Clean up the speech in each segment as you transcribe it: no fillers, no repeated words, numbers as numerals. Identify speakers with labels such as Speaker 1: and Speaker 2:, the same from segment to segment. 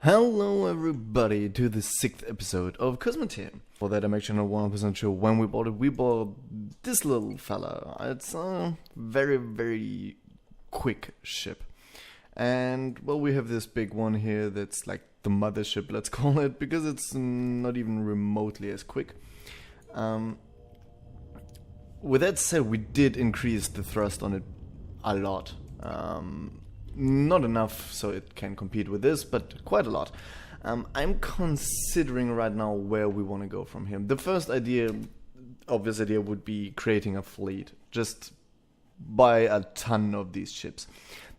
Speaker 1: Hello everybody to the 6th episode of Cosmoteer. For that I'm actually not 100% sure when we bought it. We bought this little fella. It's a very quick ship. And well, we have this big one here that's like the mothership, let's call it, because it's not even remotely as quick. With that said, we did increase the thrust on it a lot. Not enough so it can compete with this, but quite a lot. I'm considering right now where we want to go from here. The first obvious idea would be creating a fleet. Just buy a ton of these ships.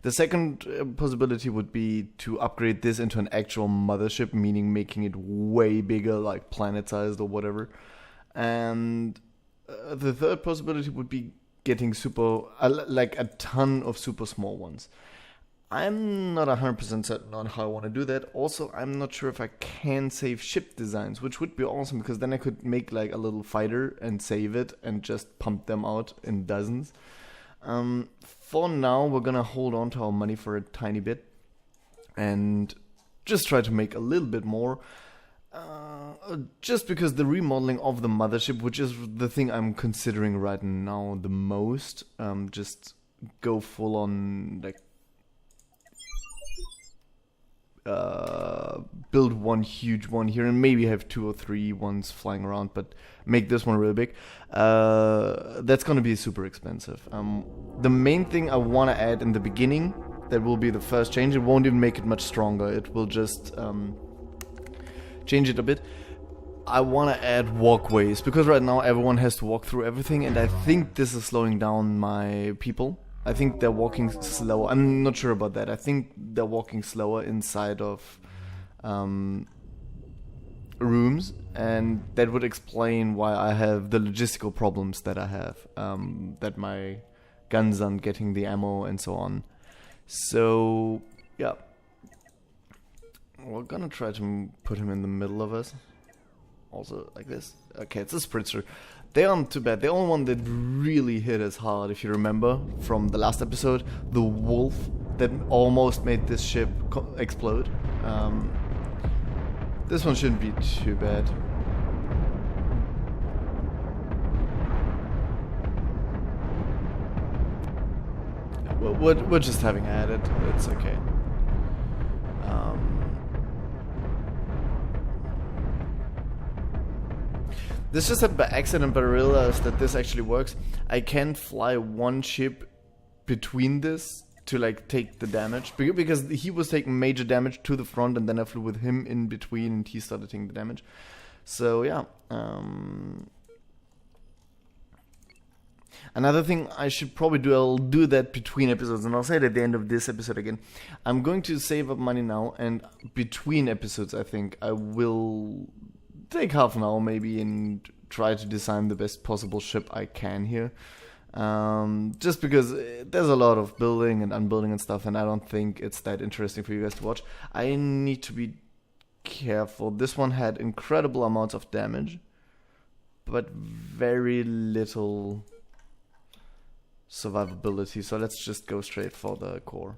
Speaker 1: The second possibility would be to upgrade this into an actual mothership, meaning making it way bigger, like planet-sized or whatever. And the third possibility would be getting like a ton of super small ones. I'm not 100% certain on how I want to do that. Also, I'm not sure if I can save ship designs, which would be awesome because then I could make like a little fighter and save it and just pump them out in dozens. For now, we're gonna hold on to our money for a tiny bit and just try to make a little bit more. Just because the remodeling of the mothership, which is the thing I'm considering right now the most, just go full on like build one huge one here and maybe have 2 or 3 ones flying around, but make this one really big. That's gonna be super expensive. The main thing I want to add in the beginning, that will be the first change. It won't even make it much stronger. It will just change it a bit. I want to add walkways because right now everyone has to walk through everything, and I think this is slowing down my people. I think they're walking slower. I'm not sure about that. I think they're walking slower inside of rooms, and that would explain why I have the logistical problems that I have. That my guns aren't getting the ammo and so on. So, yeah. We're gonna try to put him in the middle of us. Also, like this. Okay, it's a spritzer. They aren't too bad. The only one that really hit us hard, if you remember, from the last episode, the wolf that almost made this ship explode. This one shouldn't be too bad. We're just having at it. It's okay. This just happened by accident, but I realized that this actually works. I can fly one ship between this to like take the damage, because he was taking major damage to the front, and then I flew with him in between, and he started taking the damage. So yeah. Another thing I should probably do, I'll do that between episodes, and I'll say it at the end of this episode again. I'm going to save up money now, and between episodes I think I will take half an hour maybe and try to design the best possible ship I can here. Just because there's a lot of building and unbuilding and stuff, and I don't think it's that interesting for you guys to watch. I need to be careful. This one had incredible amounts of damage, but very little survivability, so let's just go straight for the core.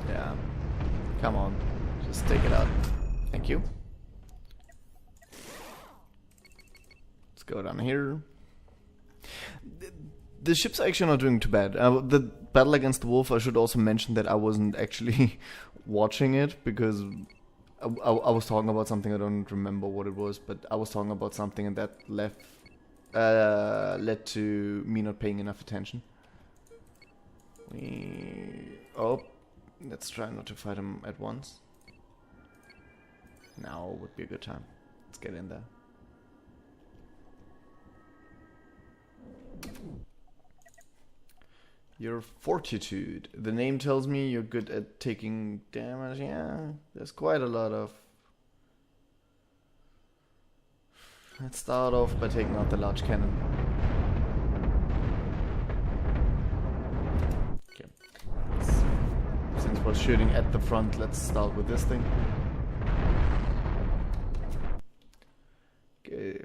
Speaker 1: Yeah, come on, just take it out. Thank you. Let's go down here. The ship's actually not doing too bad. The battle against the wolf, I should also mention that I wasn't actually watching it, because I was talking about something, I don't remember what it was, but I was talking about something, and that led to me not paying enough attention. Oh, let's try not to fight him at once. Now would be a good time. Let's get in there. Your fortitude. The name tells me you're good at taking damage. Yeah, there's quite a lot of... Let's start off by taking out the large cannon. Okay. Since we're shooting at the front, let's start with this thing. Okay.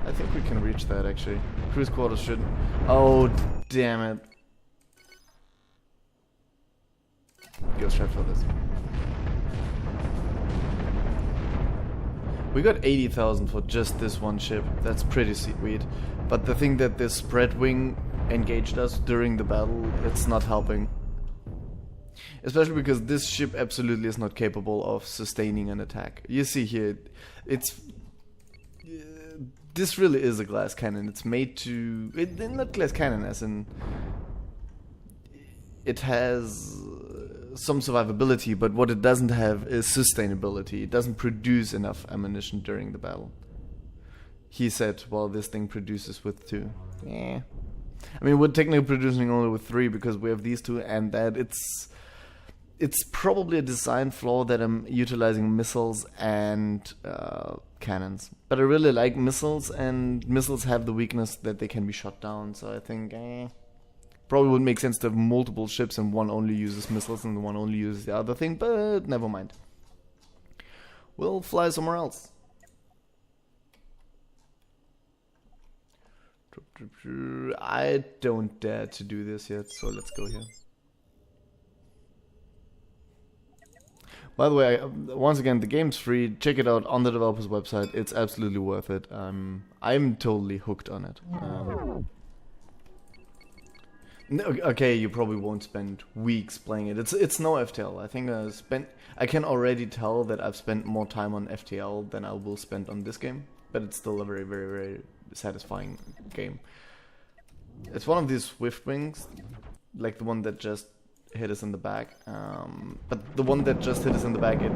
Speaker 1: I think we can reach that actually. Cruise quarters should... Oh, damn it. Go straight for this. We got 80,000 for just this one ship. That's pretty sweet. But the thing that this spread wing engaged us during the battle, it's not helping. Especially because this ship absolutely is not capable of sustaining an attack. You see here, it's... this really is a glass cannon. It's made to... not glass cannon as in... It has some survivability, but what it doesn't have is sustainability. It doesn't produce enough ammunition during the battle. He said, well, this thing produces with 2. Yeah. I mean, we're technically producing only with 3 because we have these 2, and that it's probably a design flaw that I'm utilizing missiles and cannons. But I really like missiles, and missiles have the weakness that they can be shot down, so I think probably would make sense to have multiple ships and one only uses missiles and the one only uses the other thing, but never mind. We'll fly somewhere else. I don't dare to do this yet, so let's go here. By the way, once again, the game's free. Check it out on the developer's website. It's absolutely worth it. I'm totally hooked on it. Okay, you probably won't spend weeks playing it. It's no FTL. I think I can already tell that I've spent more time on FTL than I will spend on this game. But it's still a very, very, very satisfying game. It's one of these swift wings, like the one that just hit us in the back. But the one that just hit us in the back, it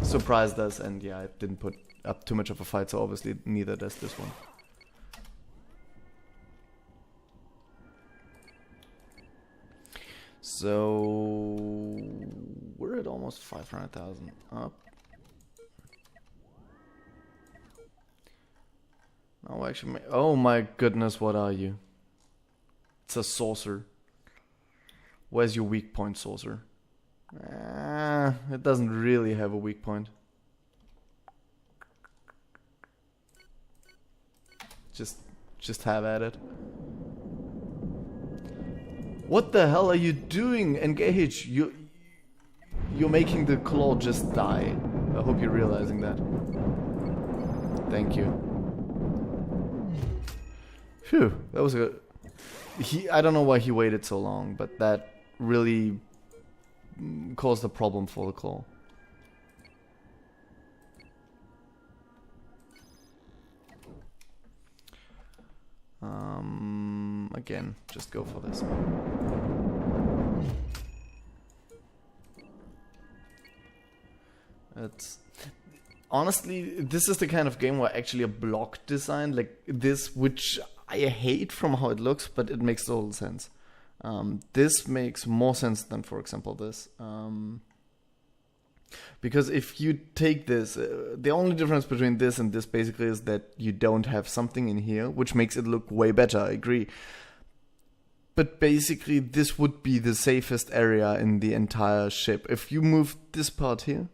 Speaker 1: surprised us, and yeah, it didn't put up too much of a fight, so obviously neither does this one. So we're at almost 500,000 up. Oh, actually, oh my goodness, what are you? It's a saucer. Where's your weak point, saucer? It doesn't really have a weak point. Just have at it. What the hell are you doing? Engage! You're making the claw just die. I hope you're realizing that. Thank you. Phew, that was a... I don't know why he waited so long, but that really caused a problem for the claw. Again, just go for this. It's honestly, this is the kind of game where actually a block design like this, which I hate from how it looks, but it makes total sense. This makes more sense than, for example, this. Because if you take this, the only difference between this and this basically is that you don't have something in here, which makes it look way better, I agree. But basically, this would be the safest area in the entire ship. If you move this part here,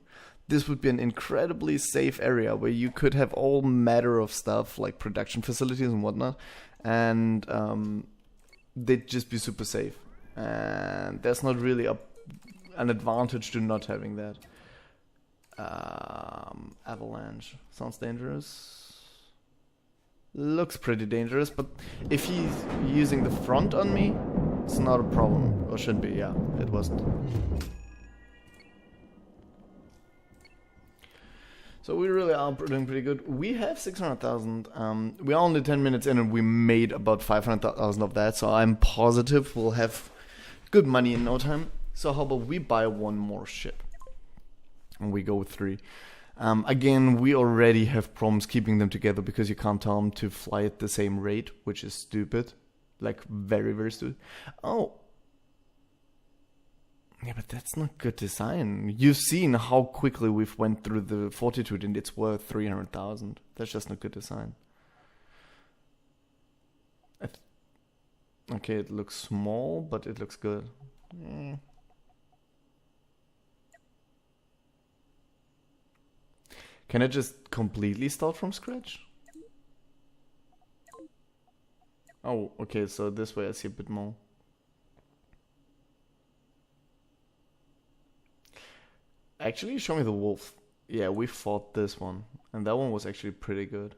Speaker 1: this would be an incredibly safe area where you could have all matter of stuff like production facilities and whatnot, and they'd just be super safe. And there's not really an advantage to not having that. Avalanche sounds dangerous. Looks pretty dangerous, but if he's using the front on me, it's not a problem. Or should be, yeah, it wasn't. So we really are doing pretty good. We have 600,000. We are only 10 minutes in and we made about 500,000 of that, so I'm positive we'll have good money in no time. So how about we buy one more ship? And we go with 3. Again, we already have problems keeping them together because you can't tell them to fly at the same rate, which is stupid. Like, very, very stupid. Oh. Yeah, but that's not good design. You've seen how quickly we've went through the Fortitude and it's worth 300,000. That's just not good design. Okay, it looks small, but it looks good. Can I just completely start from scratch? Oh, okay, so this way I see a bit more. Actually, show me the wolf. Yeah, we fought this one. And that one was actually pretty good.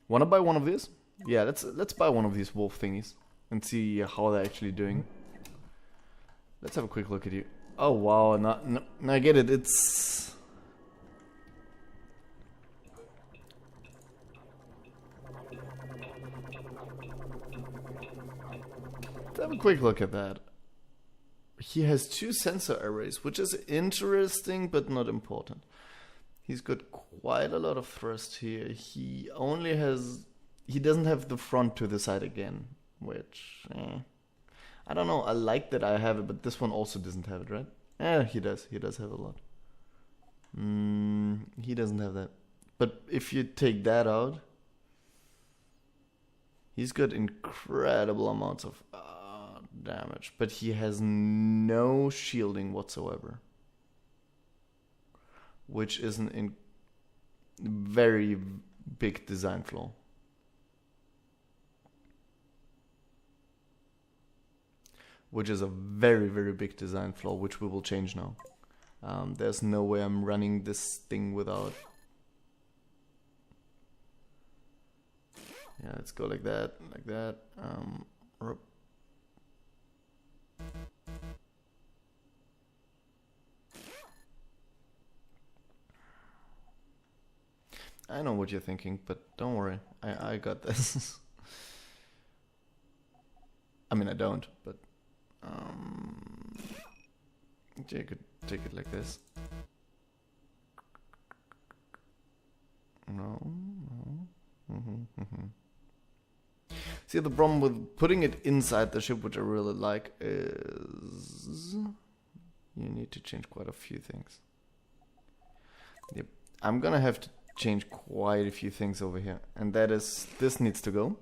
Speaker 1: Wanna buy one of these? Yeah, let's buy one of these wolf thingies. And see how they're actually doing. Let's have a quick look at you. Oh wow, no, I get it, it's... Let's have a quick look at that. He has 2 sensor arrays, which is interesting but not important. He's got quite a lot of thrust here. He doesn't have the front to the side again, which, I don't know, I like that I have it, but this one also doesn't have it, right? He does have a lot. He doesn't have that. But if you take that out, he's got incredible amounts of damage, but he has no shielding whatsoever, which is a very big design flaw. Which is a very, very big design flaw, which we will change now. There's no way I'm running this thing without... Yeah, let's go like that, like that. I know what you're thinking, but don't worry, I got this. I mean, I don't, but you could take it like this. No. See, the problem with putting it inside the ship, which I really like, is you need to change quite a few things. Yep, I'm gonna have to change quite a few things over here, and that is, this needs to go.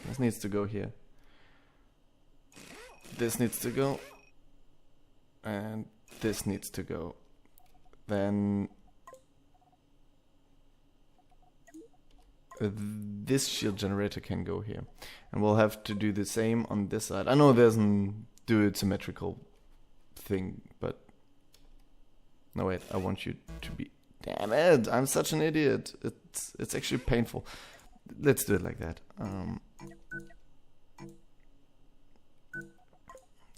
Speaker 1: This needs to go here. This needs to go. And this needs to go. Then this shield generator can go here. And we'll have to do the same on this side. I know it doesn't do it symmetrical thing, but... No, wait, I want you to be... Damn it, I'm such an idiot. It's actually painful. Let's do it like that.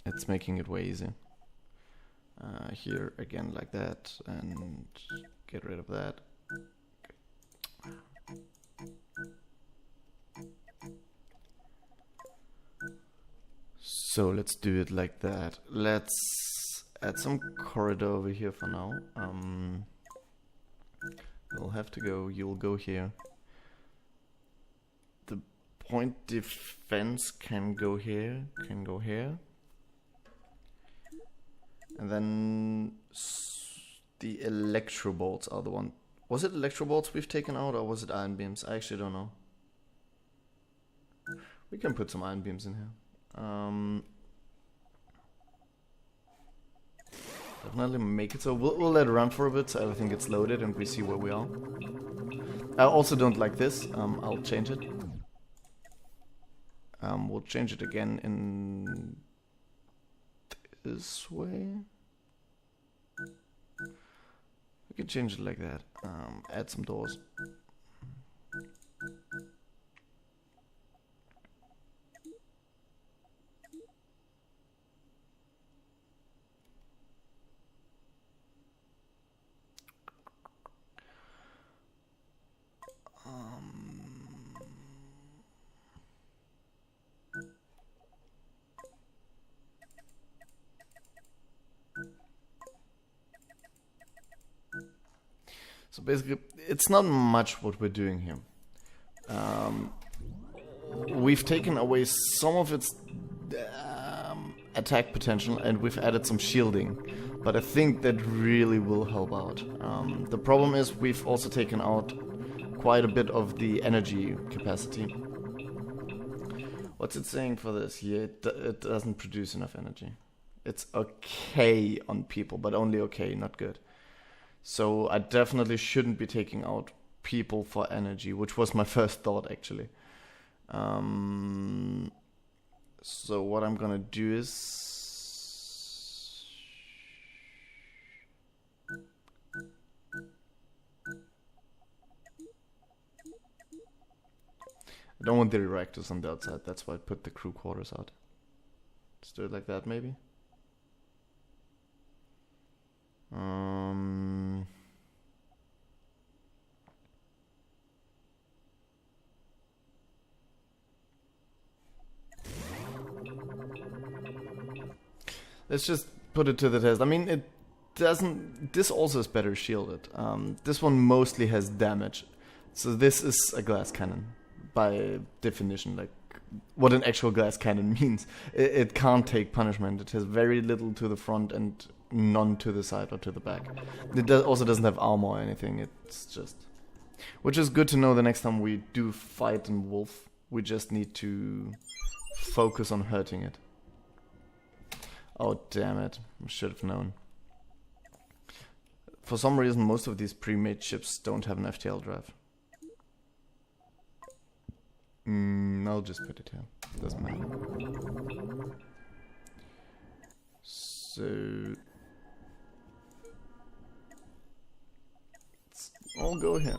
Speaker 1: It's making it way easier. Here again like that, and get rid of that. So let's do it like that. Let's add some corridor over here for now. You'll have to go, you'll go here. The point defense can go here, can go here. And then the electro bolts are the one. Was it electro bolts we've taken out, or was it ion beams? I actually don't know. We can put some ion beams in here. Definitely make it so. We'll let it run for a bit so everything gets loaded and we see where we are. I also don't like this. I'll change it. We'll change it again in this way. We can change it like that. Add some doors. So basically, it's not much what we're doing here. We've taken away some of its attack potential and we've added some shielding. But I think that really will help out. The problem is we've also taken out quite a bit of the energy capacity. What's it saying for this? Yeah, it doesn't produce enough energy. It's okay on people, but only okay, not good. So I definitely shouldn't be taking out people for energy, which was my first thought actually. So what I'm gonna do is... I don't want the reactors on the outside, that's why I put the crew quarters out. Let's do it like that, maybe. Let's just put it to the test. I mean, it doesn't... This also is better shielded. This one mostly has damage. So this is a glass cannon, by definition, like what an actual glass cannon means. It can't take punishment. It has very little to the front and none to the side or to the back. It also doesn't have armor or anything. It's just... Which is good to know the next time we do fight in Wolf. We just need to focus on hurting it. Oh, damn it. I should have known. For some reason, most of these pre-made ships don't have an FTL drive. I'll just put it here. Doesn't matter. So... let's all go here.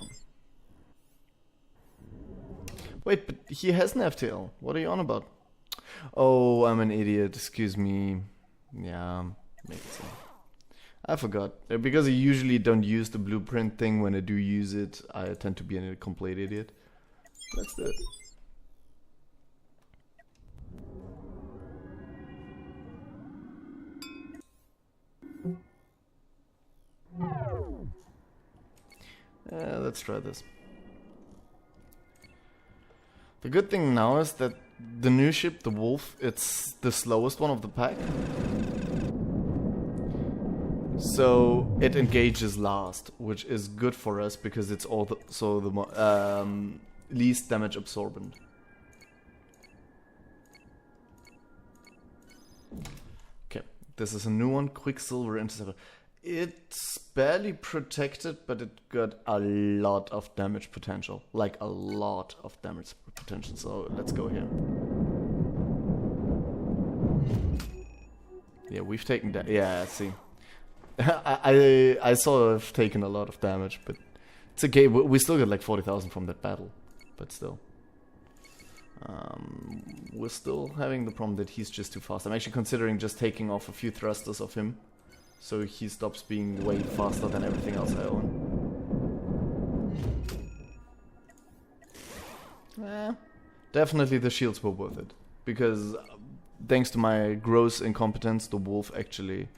Speaker 1: Wait, but he has an FTL. What are you on about? Oh, I'm an idiot. Excuse me. Yeah, makes sense. I forgot. Because I usually don't use the blueprint thing. When I do use it, I tend to be a complete idiot. Let's do it. Let's try this. The good thing now is that the new ship, the Wolf, it's the slowest one of the pack. So it engages last, which is good for us because it's also the least damage absorbent. Okay, this is a new one, Quicksilver Interceptor. It's barely protected, but it got a lot of damage potential. Like a lot of damage potential, so let's go here. Yeah, we've taken that. Yeah, see. I sort of taken a lot of damage, but it's okay. We still got like 40,000 from that battle, but still. We're still having the problem that he's just too fast. I'm actually considering just taking off a few thrusters of him, so he stops being way faster than everything else I own. Definitely the shields were worth it, because thanks to my gross incompetence, the Wolf actually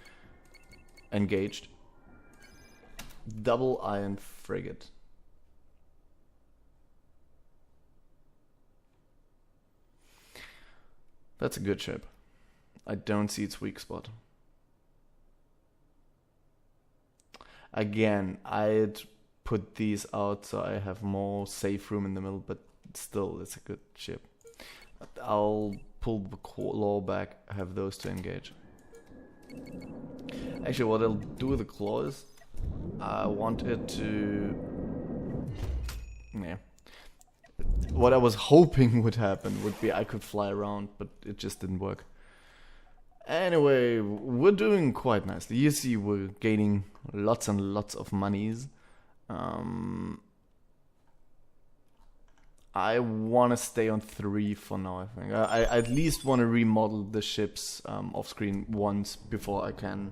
Speaker 1: engaged. Double iron frigate. That's a good ship. I don't see its weak spot. Again, I'd put these out so I have more safe room in the middle, but still, it's a good ship. I'll pull the claw back, have those to engage. Actually, what I'll do with the claw is I want it to... yeah. What I was hoping would happen would be I could fly around, but it just didn't work. Anyway, we're doing quite nicely. You see, we're gaining lots and lots of monies. I want to stay on 3 for now, I think. I at least want to remodel the ships off screen once before I can...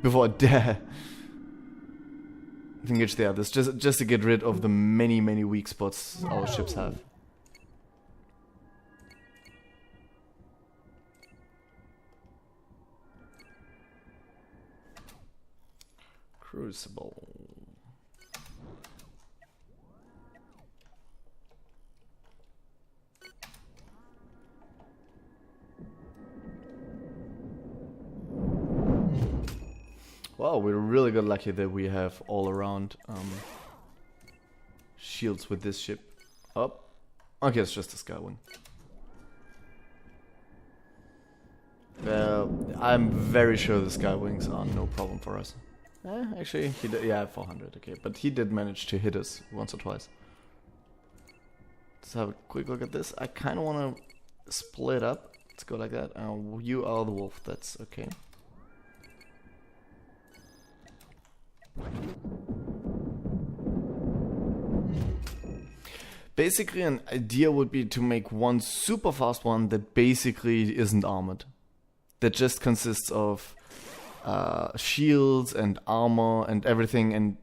Speaker 1: before I dare engage the others, just to get rid of the many weak spots our ships have. Crucible. Wow, we really got lucky that we have all around shields with this ship. Oh, okay, it's just a Skywing. I'm very sure the Skywings are no problem for us. Actually, he did, yeah, 400, okay. But he did manage to hit us once or twice. let's have a quick look at this. I kind of want to split up. Let's go like that. You are the wolf. That's okay. Basically, an idea would be to make one super fast one that basically isn't armored. That just consists of shields and armor and everything, and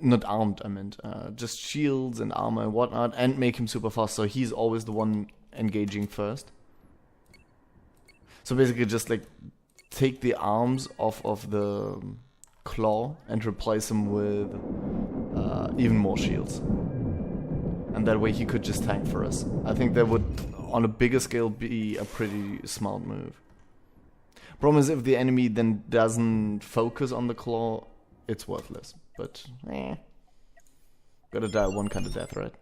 Speaker 1: not armed, I meant. Just shields and armor and whatnot, and make him super fast so he's always the one engaging first. So basically just like take the arms off of the claw and replace them with even more shields. And that way he could just tank for us. I think that would, on a bigger scale, be a pretty smart move. Problem is, if the enemy then doesn't focus on the claw, it's worthless. But, gotta die one kind of death, right?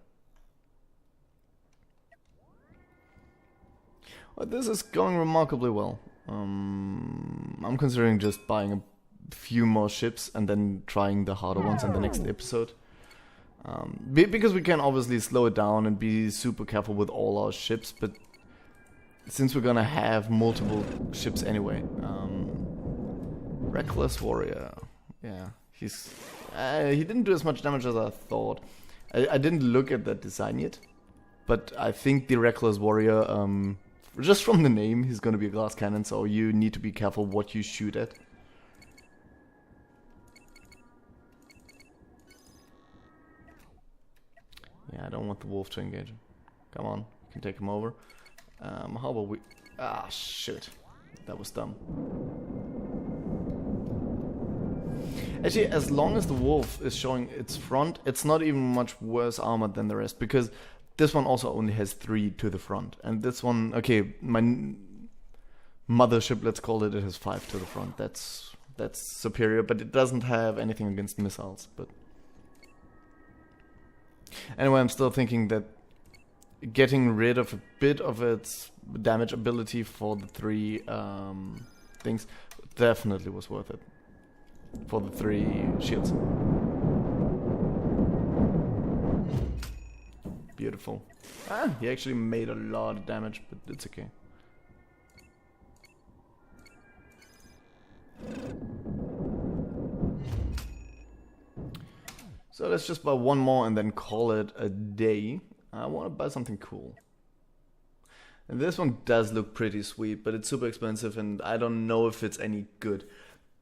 Speaker 1: Well, this is going remarkably well. I'm considering just buying a few more ships and then trying the harder ones in the next episode. Because we can obviously slow it down and be super careful with all our ships, but since we're gonna have multiple ships anyway, Reckless Warrior, yeah, he didn't do as much damage as I thought. I didn't look at that design yet, but I think the Reckless Warrior, just from the name, he's gonna be a glass cannon, so you need to be careful what you shoot at. Yeah, I don't want the wolf to engage. Come on, you can take him over. How about we... Ah, shit. That was dumb. Actually, as long as the wolf is showing its front, it's not even much worse armored than the rest, because this one also only has 3 to the front. And this one, okay, my mothership, let's call it, it has 5 to the front. That's superior, but it doesn't have anything against missiles, but... Anyway, I'm still thinking that getting rid of a bit of its damage ability for the 3 things definitely was worth it. For the 3 shields. Beautiful. Ah, he actually made a lot of damage, but it's okay. So let's just buy one more and then call it a day. I want to buy something cool. And this one does look pretty sweet, but it's super expensive and I don't know if it's any good.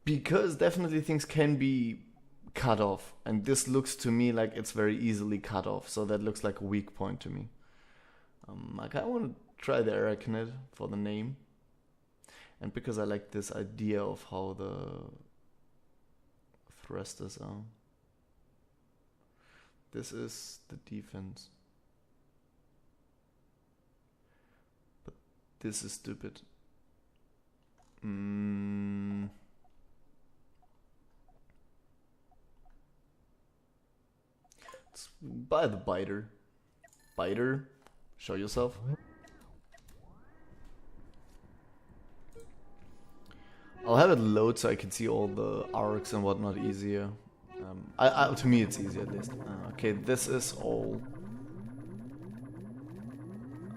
Speaker 1: Because definitely things can be cut off. And this looks to me like it's very easily cut off. So that looks like a weak point to me. I kind of want to try the Arachnid for the name. And because I like this idea of how the thrusters are. This is the defense. But this is stupid. Let's buy the biter. Biter, show yourself. I'll have it load so I can see all the arcs and whatnot easier. To me it's easy at least. Okay, this is all.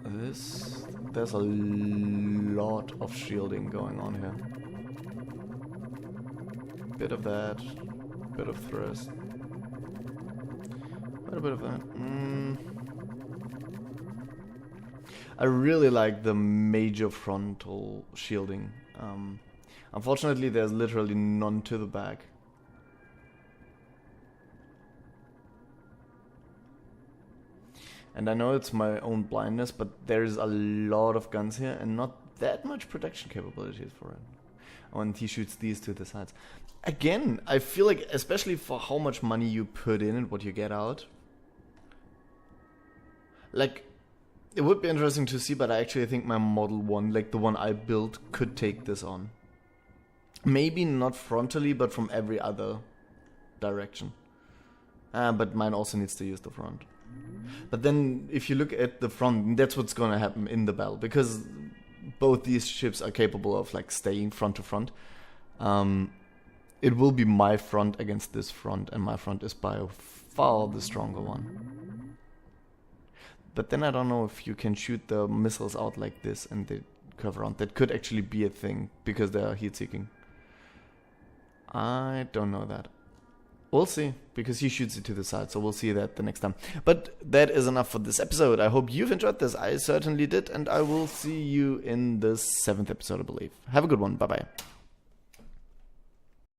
Speaker 1: There's a lot of shielding going on here. Bit of that, bit of thrust, quite a bit of that. I really like the major frontal shielding. Unfortunately, there's literally none to the back. And I know it's my own blindness, but there's a lot of guns here and not that much protection capabilities for it. Oh, and he shoots these to the sides. Again, I feel like, especially for how much money you put in and what you get out, like, it would be interesting to see, but I actually think my Model 1, like the one I built, could take this on. Maybe not frontally, but from every other direction. But mine also needs to use the front. But then, if you look at the front, that's what's gonna happen in the battle, because both these ships are capable of like staying front to front. It will be my front against this front, and my front is by far the stronger one. But then I don't know if you can shoot the missiles out like this and they curve around. That could actually be a thing because they are heat-seeking. I don't know that. We'll see, because he shoots it to the side, so we'll see that the next time. But that is enough for this episode. I hope you've enjoyed this. I certainly did, and I will see you in the 7th episode, I believe. Have a good one. Bye-bye.